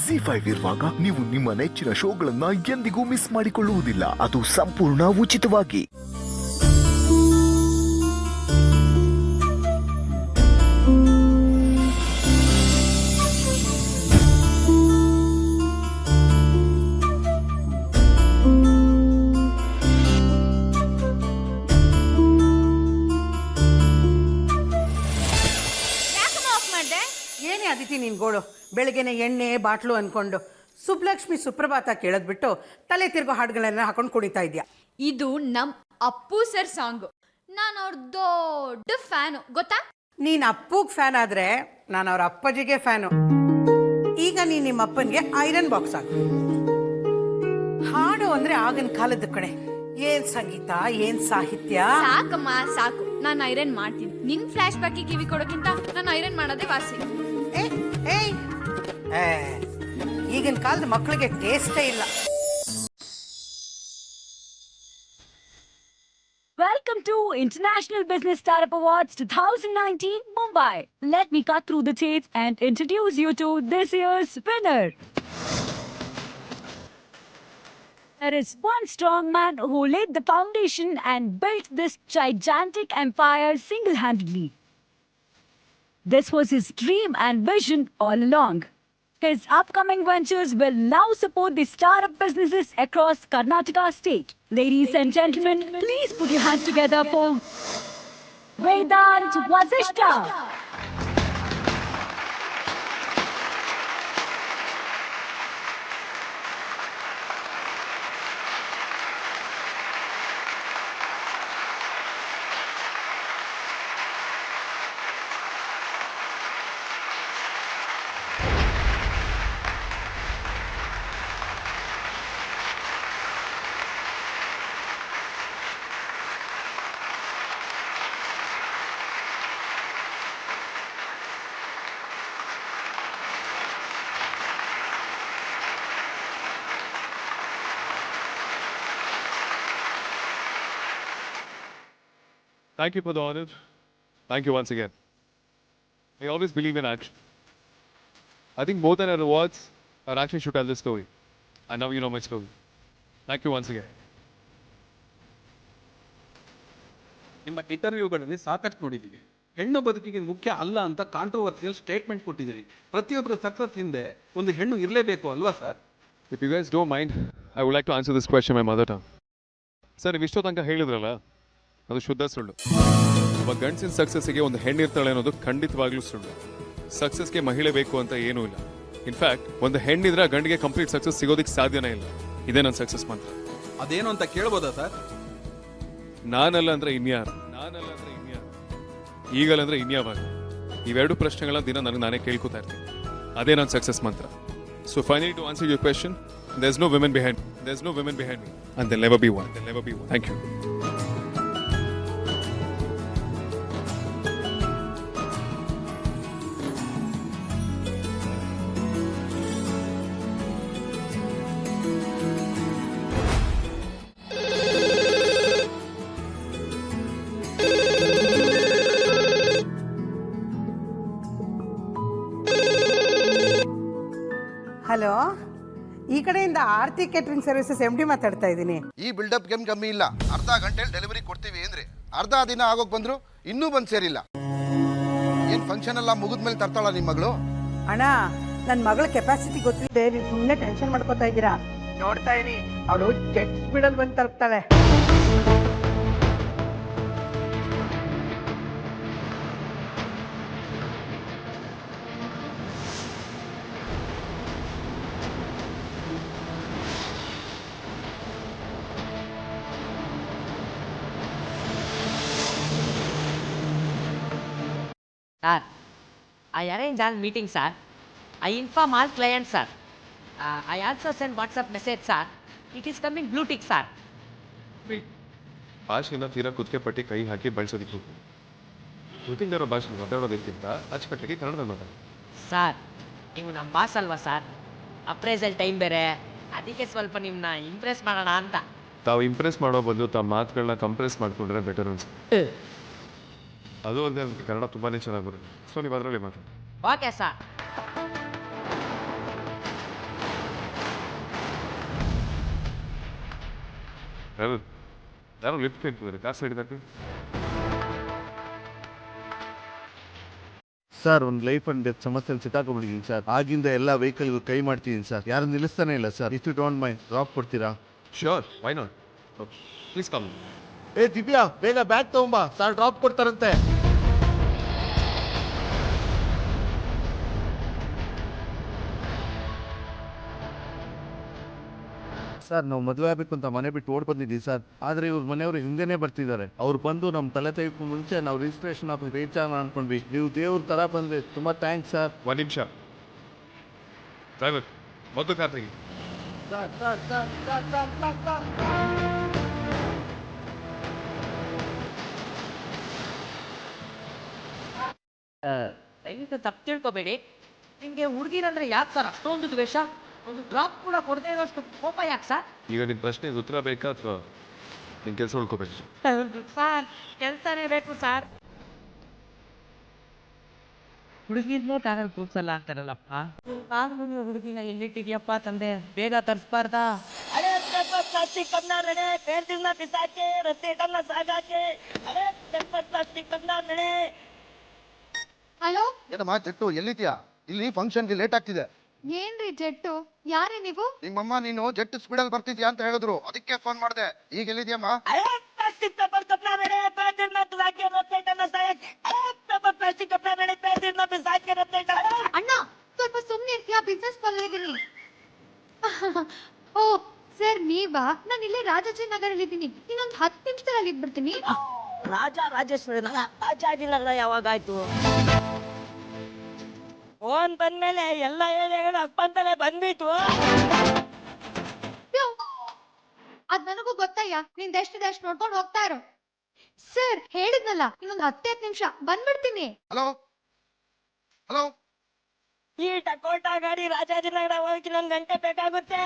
ಜಿ5 ಇರುವಾಗ ನೀವು ನಿಮ್ಮ ನೆಚ್ಚಿನ ಶೋಗಳನ್ನ ಎಂದಿಗೂ ಮಿಸ್ ಮಾಡಿಕೊಳ್ಳುವುದಿಲ್ಲ. ಅದು ಸಂಪೂರ್ಣ ಉಚಿತವಾಗಿ. ಏನೇ ಅದಿತಿ ನಿನ್ ಗೋಳು? ಬೆಳಗ್ಗೆನೆ ಎಣ್ಣೆ ಬಾಟ್ಲು ಅನ್ಕೊಂಡು ಸುಬ್ಲಕ್ಷ್ಮಿ ಸುಪ್ರಭಾತ ಕೇಳದ್ಬಿಟ್ಟು ತಲೆ ತಿರ್ಗೋ ಹಾಡುಗಳನ್ನ ಹಾಕೊಂಡು ಕುಣಿತಾ ಇದ್ಯಾ. ಇದು ನಮ್ ಅಪ್ಪು ಸರ್ ಸಾಂಗ್. ನಾನು ಅವ್ರ ದೊಡ್ಡ ಫ್ಯಾನು, ಗೊತ್ತಾ? ನೀನ್ ಅಪ್ಪುಗ್ ಫ್ಯಾನ್ ಆದ್ರೆ ನಾನು ಅವ್ರ ಅಪ್ಪಾಜಿಗೆ ಫ್ಯಾನು. ಈಗ ನೀನ್ ನಿಮ್ಮ ಅಪ್ಪನ್ಗೆ ಐರನ್ ಬಾಕ್ಸ್ ಹಾಕು. ಹಾಡು ಅಂದ್ರೆ ಆಗಿನ ಕಾಲದ ಕಡೆ. ಏನ್ ಸಂಗೀತ, ಏನ್ ಸಾಹಿತ್ಯ. ಸಾಕಮ್ಮ ಸಾಕು, ನಾನು ಐರನ್ ಮಾಡ್ತೀನಿ. ನಿನ್ ಫ್ಲಾಶ್ ಬ್ಯಾಕ್ ಕಿವಿ ಕೊಡೋಕ್ಕಿಂತ ನಾನು ಐರನ್ ಮಾಡೋದೇ ವಾಸಿ. ಈಗಿನ ಕಾಲದ ಮಕ್ಕಳಿಗೆ ಟೇಸ್ಟೇ ಇಲ್ಲ. Welcome to International Business Startup Awards 2019 Mumbai. Let me cut through the chase and introduce you to this year's winner. There is one strong man who laid the foundation and built this gigantic empire single-handedly. This was his dream and vision all along. His upcoming ventures will now support the startup businesses across Karnataka state. Ladies and gentlemen, please put your hands together for Vedant Vasishta. Thank you for the honor. Thank you once again. I always believe in action. I think more than our awards, our action should tell the story. And now you know my story. Thank you once again. ನಿಮ್ಮ ಇಂಟರ್ವ್ಯೂಗಳಲ್ಲಿ ಸಾಕಷ್ಟು ನೋಡಿದ್ದೀವಿ. ಹೆಣ್ಣು ಬದುಕಿಗೆ ಮುಖ್ಯ ಅಲ್ಲ ಅಂತ controversial statement ಕೊಟ್ಟಿದ್ದೀರಿ. ಪ್ರತಿಯೊಬ್ಬರ ಸಕ್ಸಸ್ ಹಿಂದೆ ಒಂದು ಹೆಣ್ಣು ಇರಲೇಬೇಕು ಅಲ್ವಾ sir? If you guys don't mind, I would like to answer this question in my mother tongue. Sir, ನೀವು ಇಷ್ಟೋ ತನಕ ಹೇಳಿದ್ರಲ್ಲ, ಅದು ಶುದ್ಧ ಸುಳ್ಳು. ಒಬ್ಬ ಗಂಡಸಿನ ಸಕ್ಸಸ್ಸಿಗೆ ಒಂದು ಹೆಣ್ಣಿರ್ತಾಳೆ ಅನ್ನೋದು ಖಂಡಿತವಾಗ್ಲೂ ಸುಳ್ಳು. ಸಕ್ಸಸ್ಗೆ ಮಹಿಳೆ ಬೇಕು ಅಂತ ಏನೂ ಇಲ್ಲ. ಇನ್ಫ್ಯಾಕ್ಟ್ ಒಂದು ಹೆಣ್ಣಿದ್ರೆ ಆ ಗಂಡಿಗೆ ಕಂಪ್ಲೀಟ್ ಸಕ್ಸಸ್ ಸಿಗೋದಕ್ಕೆ ಸಾಧ್ಯನೇ ಇಲ್ಲ. ಇದೇ ನನ್ನ ಸಕ್ಸಸ್ ಮಂತ್ರ. ಅದೇನು ಅಂತ ಕೇಳ್ಬೋದಾ ಸರ್? ನಾನಲ್ಲ ಅಂದ್ರೆ ಇನ್ಯಾರು, ಈಗಲ್ಲ ಅಂದ್ರೆ ಇನ್ಯಾವಾಗ? ಇವೆರಡು ಪ್ರಶ್ನೆಗಳ ದಿನ ನನಗೆ ನಾನೇ ಕೇಳ್ಕೊತಾ ಇರ್ತೀನಿ. ಅದೇ ನನ್ನ ಸಕ್ಸಸ್ ಮಂತ್ರ. So finally to answer your question, there's no women behind me and there'll never be one. Thank you. Hello, ಈ ಕಡೆಯಿಂದ ಆರ್ತಿ ಕೇಟರಿಂಗ್ ಸರ್ವಿಸಸ್ MD ಮಾತಾಡ್ತಾ ಇದ್ದೀನಿ. ಈ ಬಿಲ್ಡಪ್ ಗೇಮ್ ಕಮ್ಮಿ ಇಲ್ಲ. ಅರ್ಧ ಗಂಟೆಯಲ್ಲಿ ಡೆಲಿವರಿ ಕೊಡ್ತೀವಿ ಅಂದ್ರೆ ಅರ್ಧ ದಿನ ಆಗೋಕ್ ಬಂದ್ರು ಇನ್ನೂ ಬಂದು ಸೇರಿಲ್ಲ. ಏನ್ ಫಂಕ್ಷನ್ ಎಲ್ಲ ಮುಗಿದ್ಮೇಲೆ ತರ್ತಾಳ ನಿಮ್ಮ ಮಗಳು? ಅಣ್ಣ, ನನ್ನ ಮಗಳ ಕೆಪಾಸಿಟಿ ಗೊತ್ತಿದೆ, ನೀವು ಸುಮ್ಮನೆ ಟೆನ್ಷನ್ ಮಾಡ್ಕೋತಾ ಇದ್ದೀರಾ. ನೋಡ್ತಾ ಇರಿ, ಅವಳು ಜೆಟ್ ಸ್ಪೀಡಲ್ಲಿ ಬಂದು ತರ್ತಾಳೆ. Sir, I arrange all meetings, sir. I inform all clients, sir. I also send WhatsApp message, sir. It is coming blue tick, sir. ಭಾಷೆನ ತೀರಾ ಕುತ್ತಿಗೆ ಪಟ್ಟಿ ಕೈ ಹಾಕಿ ಬಳಸೋದಿಕ್ಕೆ ಗೊತ್ತಿಲ್ಲದಿರೋ ಭಾಷೆ ಮಾತಾಡೋದಕ್ಕಿಂತ ಅಚ್ಚುಕಟ್ಟಾಗಿ ಕನ್ನಡ ಮಾತಾಡಿ. ಸರ್, ನೀವು ನಮ್ಮ ಬಾಸ್ ಅಲ್ವಾ ಸರ್? ಅಪ್ರೈಸಲ್ ಟೈಮ್ ಬೇರೆ, ಅದಕ್ಕೆ ಸ್ವಲ್ಪ ನಿಮ್ಮನ್ನ ಇಂಪ್ರೆಸ್ ಮಾಡೋಣ ಅಂತ. ತಾವು ಇಂಪ್ರೆಸ್ ಮಾಡೋ ಬದಲು ತಾವು ಮಾತುಗಳನ್ನ ಕಂಪ್ರೆಸ್ ಮಾಡಿಕೊಂಡ್ರೆ ಬೆಟರ್ ಅನ್ಸುತ್ತೆ. ಅದು ಅಲ್ಲದೆ ಕನ್ನಡ ತುಂಬಾ ಚೆನ್ನಾಗಿ ಬರುತ್ತೆ. ಸೊ ನೀವು ಅದರಲ್ಲಿ ಮಾತಾಡಿ. Okay sir. ಯಾರೋ ಲಿಫ್ಟ್ ಇಟ್ಟಿದ್ದಾರೆ, ಕಾಸು ಹಿಡಿದಕ್ಕೆ. ಸರ್ ಒಂದು ಲೈಫ್ ಅಂಡ್ ಡೆತ್ ಸಮಸ್ಯೆಯಲ್ಲಿ ಸಿಕ್ಕಾಕೊಂಡ್ಬಿಟ್ಟಿದ್ದೀನಿ ಸರ್. ಆಗಿಂದ ಎಲ್ಲ ವೆಹಿಕಲ್ಗೂ ಕೈ ಮಾಡ್ತಿದ್ದೀನಿ ಸರ್. ಯಾರು ನಿಲ್ಲಿಸ್ತಾನೆ ಇಲ್ಲ sir. If you don't mind drop ಕೊಡ್ತೀರಾ? Sure, why not, please come. ಏ ದಿವ್ಯಾ, ಬೇಗ ಬ್ಯಾಗ್ ತಗೊಂಬಾ ಸರ್, ಡ್ರಾಪ್ ಕೊಡ್ತಾರಂತೆ. ಸರ್ ನಾವು ಮದುವೆ ಆಗಬೇಕು ಅಂತ ಮನೆ ಬಿಟ್ಟು ಓಡ್ ಬಂದಿದ್ದೀವಿ ಸರ್. ಆದರೆ ಇವ್ರ ಮನೆಯವರು ಹಿಂದೆನೇ ಬರ್ತಿದ್ದಾರೆ. ಅವ್ರು ಬಂದು ನಮ್ಮ ತಲೆ ತೆಗೆದು ಮುಂಚೆ ನಾವು ರಿಜಿಸ್ಟ್ರೇಷನ್ ಆಫೀಸ್ ರೀಚ್ ಆಗೋಣ ಅನ್ಕೊಂಡ್ವಿ. ನೀವು ದೇವ್ರ ಥರ ಬಂದ್ರಿ, ತುಂಬ ಥ್ಯಾಂಕ್ಸ್ ಸರ್. ಒಂದು ನಿಮಿಷ ಡ್ರೈವರ್, ಮೊದಲು ಕಾರ್ ತೆಗಿ. ದಯವಿಟ್ಟು ತಪ್ಪು ತಿಳ್ಕೊಬೇಡಿ. ನಿಮಗೆ ಹುಡುಗಿರಂದ್ರೆ ಯಾಕೆ ಸರ್ ಅಷ್ಟೊಂದು ದ್ವೇಷ? ಒಂದು ಡ್ರಾಪ್ ಕೂಡ ಕೊಡದೇ ಇರೋಷ್ಟು ಕೋಪ ಯಾಕೆ ಸರ್? ಈಗ ನಿನ್ನ ಪ್ರಶ್ನೆಗೆ ಉತ್ತರ ಬೇಕಾ ಅಥವಾ ನಿನ್ನ ಕೆಲಸ ಉಳ್ಕೋಬೇಕು? ಸರ್ ಕೆಲಸನೇ ಬೇಕು ಸರ್. ಹುಡುಗಿದ್ನೂ ಕಾರಲ್ಲಿ ಕೂರ್ಸಲ್ಲ ಅಂತಾರಲ್ಲಪ್ಪ. ನಾನು ಹುಡುಗಿನ ಎಲ್ಲಿಟ್ಟಿದ್ಯಪ್ಪ ತಂದೆ, ಬೇಗ ತರಿಸ್ಬಾರ್ದಾ? ಪ್ಲಾಸ್ಟಿಕ್ ಬಿಸಾಕೆ ರಸ್ತೆ ಸಾಗಾಕೆ ಪ್ಲಾಸ್ಟಿಕ್ ಹಲೋ, ಏನಮ್ಮ ಜಟ್ಟು ಎಲ್ಲಿದ್ಯಾ? ಇಲ್ಲಿ ಫಂಕ್ಷನ್ಗೆ ಲೇಟ್ ಆಗ್ತಿದೆ. ಏನ್ರಿ ಜೆಟ್ಟು? ಯಾರೇ ನೀವು? ನಿಮ್ಮಮ್ಮ ನೀನು ಜೆಟ್ ಸ್ಪೀಡಲ್ಲಿ ಬರ್ತಿದ್ಯಾ ಅಂತ ಹೇಳಿದ್ರು, ಅದಕ್ಕೆ ಫೋನ್ ಮಾಡಿದೆ. ಈಗ ಎಲ್ಲಿದ್ಯಮ್ಮ? ಅಣ್ಣ ಸ್ವಲ್ಪ ಸುಮ್ಮನೆ ಇರ್ತೀಯಾ? ಬಿಸ್ನೆಸ್ ಕಾಲಲ್ಲಿದ್ದೀನಿ. ಓ ಸರ್, ನೀವಾ? ನಾನು ಇಲ್ಲೇ ರಾಜಾಜಿನಗರಲ್ಲಿ ಇದ್ದೀನಿ. ಇನ್ನೊಂದು 10 ನಿಮಿಷದಲ್ಲಿ ಅಲ್ಲಿ ಇದ್ಬಿಡ್ತೀನಿ. ರಾಜೇಶ್ವರಿ ರಾಜಾಜಿನಗರ ಯಾವಾಗಾಯ್ತು? ಫೋನ್ ಬಂದ್ಮೇಲೆ ಎಲ್ಲ ಏರಿಯಾಗಳು ಅಪ್ಪಂತಲೇ ಬಂದ್ಬಿಟ್ಟು. ಅದ್ ನನಗೂ ಗೊತ್ತಯ್ಯ. ನಿನ್ ಎಷ್ಟು ನೋಡ್ಕೊಂಡು ಹೋಗ್ತಾ ಇರೋ. ಸರ್ ಹೇಳಿದ್ನಲ್ಲ, ಇನ್ನೊಂದು 10 ನಿಮಿಷ ಬಂದ್ಬಿಡ್ತೀನಿ. ಹಲೋ ಹಲೋ, ಈ ಟಕೋಟಾ ಗಾಡಿ ರಾಜಾಜಿನಗರ ಹೋಗಿ 1 ಗಂಟೆ ಬೇಕಾಗುತ್ತೆ.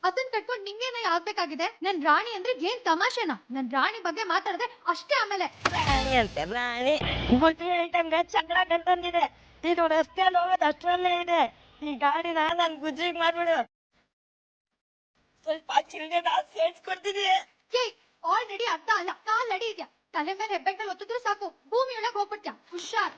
ಅದನ್ನ ಕಟ್ಕೊಂಡು ನಿಂಗೇನ ಆಗ್ಬೇಕಾಗಿದೆ? ನನ್ ರಾಣಿ ಅಂದ್ರೆ ಏನ್ ತಮಾಷೆನಾ? ನನ್ ರಾಣಿ ಬಗ್ಗೆ ಮಾತಾಡದೆ ಅಷ್ಟೇ. ಆಮೇಲೆ ರಾಣಿ ಅಂತೆ ರಾಣಿ. ಮದುವೆ ಐಟಮ್ಗೆ ಚಕ್ರ ಕಟ್ಟಂದಿದೆ. ಇದು ರಸ್ತೆಯಲ್ಲಿ ಹೋಗೋದು ಅಷ್ಟರಲ್ಲೇ ಇದೆ. ಈ ಗಾಡಿನ ನನ್ ಗುಜ್ಜಿಗೆ ಮಾಡ್ಬಿಡು. ಸ್ವಲ್ಪ ಚಿಲ್ಲರೆ ಸೇರ್ಸ್ಕೊಡ್ತೀನಿ. ಆಲ್ರೆಡಿ ಅರ್ಧ ಅಲ್ಲ, ಕಾಲ್ ಅಡಿ ಇದೆಯಾ. ತಲೆ ಮೇಲೆ ಹೆಬ್ಬೆಟ್ಟಲ್ಲಿ ಒತ್ತಿದ್ರೆ ಸಾಕು, ಭೂಮಿ ಒಳಗೆ ಹೋಗ್ಬಿಡ್ತೀಯ. ಹುಷಾರ್.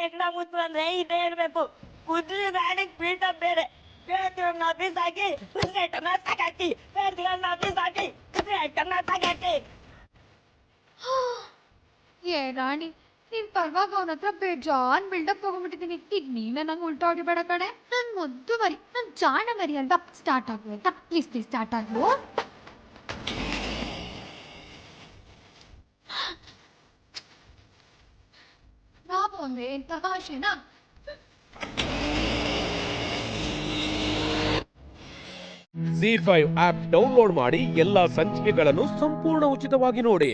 ಹೆಗ್ಣ ಮುದ್ದು ಅಂದ್ರೆ ಇದೇ ಇರ್ಬೇಕು. ಕುದುರೆ ಗಾಡಿಗೆ ಬೀಟ ಬೇರೆ. ಬೇರೆಯವ್ರನ್ನ ಆಫೀಸ್ ಹಾಕಿ ಐಟಮ್ನ ಸಾಕಾಕಿ, ಬೇರೆಯವ್ರನ್ನ ಆಫೀಸ್ ಹಾಕಿ ಐಟಮ್ನ ಸಾಕಾಕಿ. ಏ ರಾಣಿ, ನೀನ್ ಪರವಾಗಿ ಅವನ ಹತ್ರ ಬೇಜಾನ್ ಬಿಲ್ಡಪ್ ತಗೊಂಡ್ಬಿಟ್ಟಿದ್ದೀನಿ. ಈಗ ನೀವೇ ನಂಗೆ ಉಲ್ಟಾ ಹೊಡಿಬೇಡ ಕಡೆ. ನನ್ ಮುದ್ದು ಮರಿ, ನನ್ ಜಾಣ ಮರಿ ಅಂತ ಸ್ಟಾರ್ಟ್ ಆಗ್ಬೇಕು. ಪ್ಲೀಸ್ ಪ್ಲೀಸ್ ಸ್ಟಾರ್ಟ್ ಆಗ್ಲು. ನಾವು ಅಂದ್ರೆ ತಮಾಷೆನಾ? Z5 ಆಪ್ ಡೌನ್ಲೋಡ್ ಮಾಡಿ ಎಲ್ಲಾ ಸಂಚಿಕೆಗಳನ್ನು ಸಂಪೂರ್ಣ ಉಚಿತವಾಗಿ ನೋಡಿ.